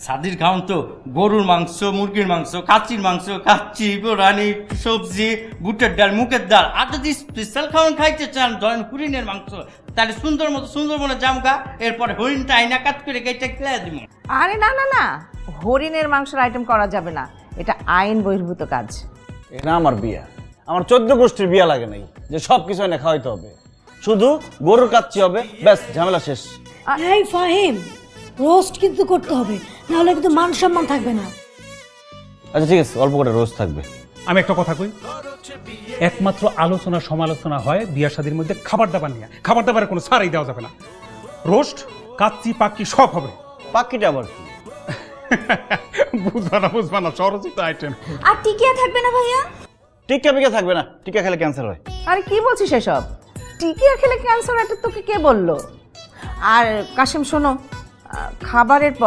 সাদির খাওন তো গরুর মাংস, মুরগির মাংস, কাচ্চির মাংস, কাচ্চি, রানি, সবজি, বুটের ডাল, মুগের ডাল। আর যদি স্পেশাল খাওয়ান খাইতে চান, ধরেন হরিণের মাংস, তাহলে সুন্দরবনে জামগা, এরপরে হরিণটা আইনা কাট করে কেটে খেয়ে দিব। আরে না না না, হরিণের মাংসের আইটেম করা যাবে না, এটা আইন বহির্ভূত কাজ। এটা আমার বিয়া, আমার 14 গোষ্ঠীর বিয়া লাগে নাই যে সব কিছু এনে খাওয়াইতে হবে। শুধু গরুর কাচ্চি হবে, ব্যাস ঝামেলা শেষ। এই ফাহিম, রোস্ট কিন্তু করতে হবে, নাহলে কিন্তু মান সম্মান থাকবে না। আচ্ছা ঠিক আছে, অল্প করে রোজ থাকবে। আমি একটা কথা কই, একমাত্র আলোচনা সমালোচনা হয় বিয়া শাদীর মধ্যে খাবার দাবার নিয়ে। খাবার দাবারের কোনো ছাড়ই দেওয়া যাবে না। রোস্ট, কাচ্চি, পাক্কি সব হবে। পাখিটা আবার কি? বুঝবা না, স্বরচিত আইটেম। আর টিকিয়া থাকবে না ভাইয়া? টিকা পিকা থাকবে না, টিকা খেলে ক্যান্সার হয়। আরে কি বলছিস এসব? টিকিয়া খেলে ক্যান্সার, এটা তোকে কে বললো? আর কাশিম শোনো, খাবারের পর